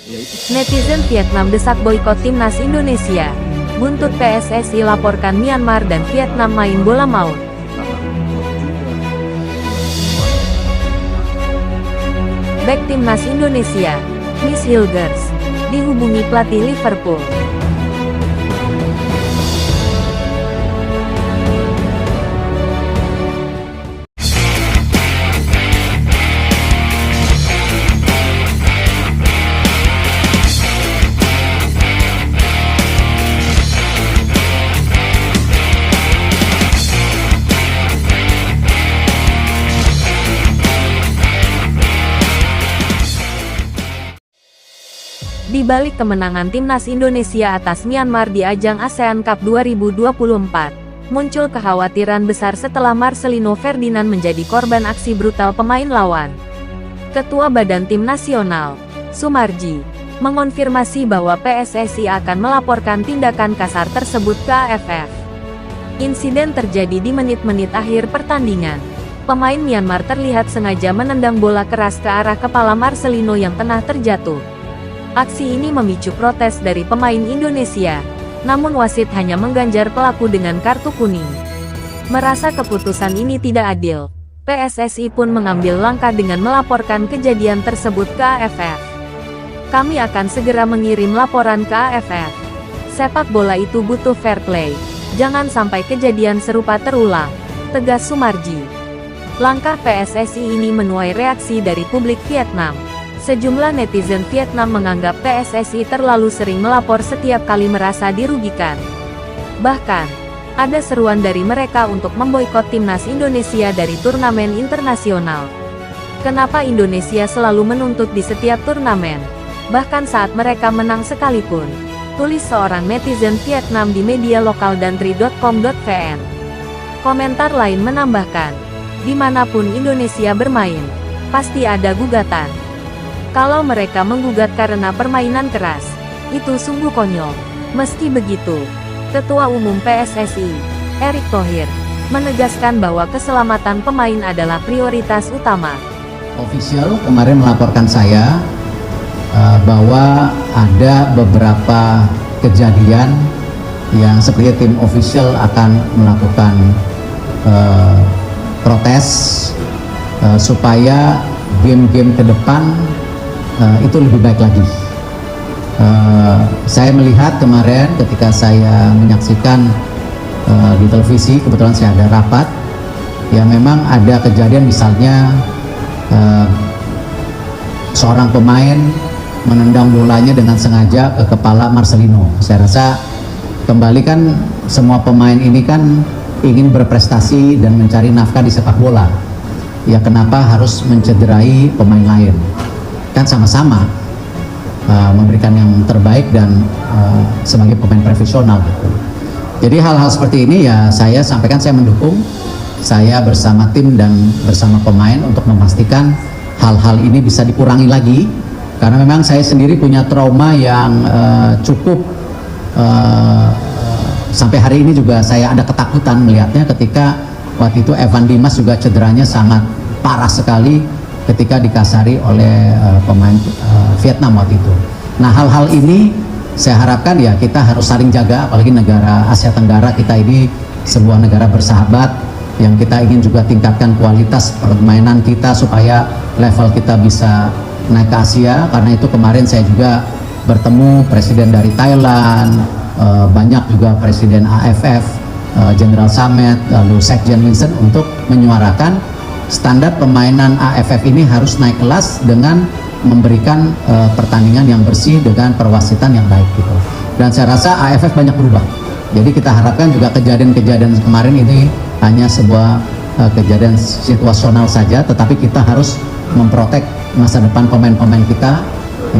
Netizen Vietnam desak boikot timnas Indonesia. Buntut PSSI laporkan Myanmar dan Vietnam main bola maut. Bek timnas Indonesia, Miss Hilgers, dihubungi pelatih Liverpool. Di balik kemenangan timnas Indonesia atas Myanmar di ajang ASEAN Cup 2024, muncul kekhawatiran besar setelah Marcelino Ferdinand menjadi korban aksi brutal pemain lawan. Ketua Badan Tim Nasional, Sumarji, mengonfirmasi bahwa PSSI akan melaporkan tindakan kasar tersebut ke AFF. Insiden terjadi di menit-menit akhir pertandingan. Pemain Myanmar terlihat sengaja menendang bola keras ke arah kepala Marcelino yang tengah terjatuh. Aksi ini memicu protes dari pemain Indonesia, namun wasit hanya mengganjar pelaku dengan kartu kuning. Merasa keputusan ini tidak adil, PSSI pun mengambil langkah dengan melaporkan kejadian tersebut ke AFF. Kami akan segera mengirim laporan ke AFF. Sepak bola itu butuh fair play, jangan sampai kejadian serupa terulang, tegas Sumarji. Langkah PSSI ini menuai reaksi dari publik Vietnam. Sejumlah netizen Vietnam menganggap PSSI terlalu sering melapor setiap kali merasa dirugikan. Bahkan, ada seruan dari mereka untuk memboikot timnas Indonesia dari turnamen internasional. Kenapa Indonesia selalu menuntut di setiap turnamen, bahkan saat mereka menang sekalipun? Tulis seorang netizen Vietnam di media lokal dantri.com.vn. Komentar lain menambahkan, dimanapun Indonesia bermain, pasti ada gugatan. Kalau mereka menggugat karena permainan keras, itu sungguh konyol. Meski begitu, Ketua Umum PSSI, Erick Thohir, menegaskan bahwa keselamatan pemain adalah prioritas utama. Official kemarin melaporkan saya bahwa ada beberapa kejadian yang seperti tim official akan melakukan protes supaya game-game ke depan itu lebih baik lagi. Saya melihat kemarin ketika saya menyaksikan di televisi, kebetulan saya ada rapat, ya memang ada kejadian misalnya seorang pemain menendang bolanya dengan sengaja ke kepala Marcelino. Saya rasa kembali kan semua pemain ini kan ingin berprestasi dan mencari nafkah di sepak bola. Ya kenapa harus mencederai pemain lain? Kan sama-sama memberikan yang terbaik dan sebagai pemain profesional gitu. Jadi hal-hal seperti ini ya saya sampaikan, saya mendukung, saya bersama tim dan bersama pemain untuk memastikan hal-hal ini bisa dikurangi lagi, karena memang saya sendiri punya trauma yang cukup sampai hari ini juga saya ada ketakutan melihatnya ketika waktu itu Evan Dimas juga cederanya sangat parah sekali ketika dikasari oleh pemain Vietnam waktu itu. Nah hal-hal ini saya harapkan ya kita harus saling jaga, apalagi negara Asia Tenggara, kita ini sebuah negara bersahabat yang kita ingin juga tingkatkan kualitas permainan kita supaya level kita bisa naik ke Asia. Karena itu kemarin saya juga bertemu presiden dari Thailand, banyak juga presiden AFF, General Samet, lalu Sekjen Vincent untuk menyuarakan standar permainan AFF ini harus naik kelas dengan memberikan pertandingan yang bersih dengan perwasitan yang baik gitu. Dan saya rasa AFF banyak berubah. Jadi kita harapkan juga kejadian-kejadian kemarin ini hanya sebuah kejadian situasional saja, tetapi kita harus memprotek masa depan pemain-pemain kita.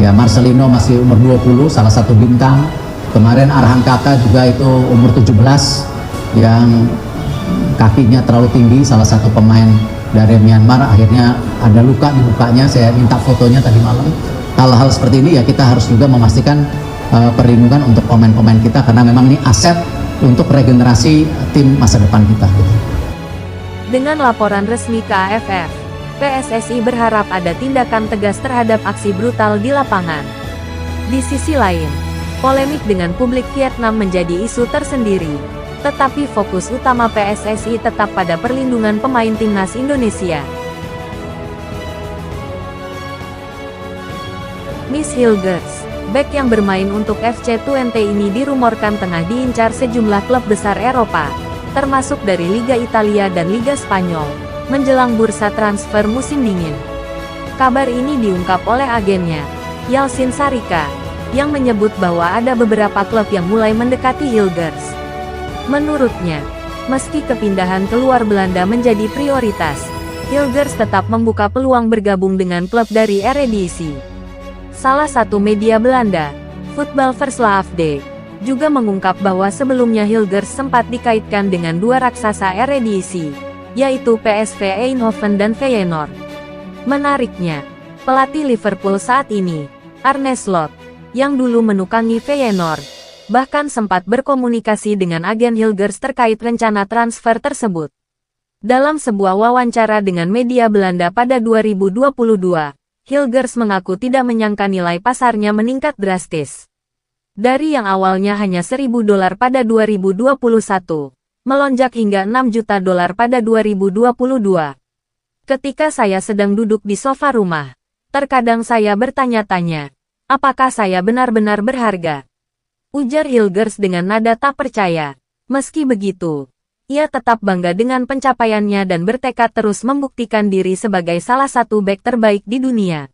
Ya Marcelino masih umur 20, salah satu bintang. Kemarin Arhan Kaka juga itu umur 17 yang kakinya terlalu tinggi, salah satu pemain dari Myanmar akhirnya ada luka di mukanya, saya minta fotonya tadi malam. Hal-hal seperti ini ya kita harus juga memastikan perlindungan untuk pemain-pemain kita, karena memang ini aset untuk regenerasi tim masa depan kita. Dengan laporan resmi ke AFF, PSSI berharap ada tindakan tegas terhadap aksi brutal di lapangan. Di sisi lain, polemik dengan publik Vietnam menjadi isu tersendiri. Tetapi fokus utama PSSI tetap pada perlindungan pemain timnas Indonesia. Miss Hilgers, bek yang bermain untuk FC Twente ini dirumorkan tengah diincar sejumlah klub besar Eropa, termasuk dari Liga Italia dan Liga Spanyol, menjelang bursa transfer musim dingin. Kabar ini diungkap oleh agennya, Yalcin Sarika, yang menyebut bahwa ada beberapa klub yang mulai mendekati Hilgers. Menurutnya, meski kepindahan keluar Belanda menjadi prioritas, Hilgers tetap membuka peluang bergabung dengan klub dari Eredivisie. Salah satu media Belanda, Voetbalverslaafd, juga mengungkap bahwa sebelumnya Hilgers sempat dikaitkan dengan dua raksasa Eredivisie, yaitu PSV Eindhoven dan Feyenoord. Menariknya, pelatih Liverpool saat ini, Arne Slot, yang dulu menukangi Feyenoord, bahkan sempat berkomunikasi dengan agen Hilgers terkait rencana transfer tersebut. Dalam sebuah wawancara dengan media Belanda pada 2022, Hilgers mengaku tidak menyangka nilai pasarnya meningkat drastis. Dari yang awalnya hanya $1.000 pada 2021, melonjak hingga $6 juta pada 2022. Ketika saya sedang duduk di sofa rumah, terkadang saya bertanya-tanya, apakah saya benar-benar berharga? Ujar Hilgers dengan nada tak percaya. Meski begitu, ia tetap bangga dengan pencapaiannya dan bertekad terus membuktikan diri sebagai salah satu bek terbaik di dunia.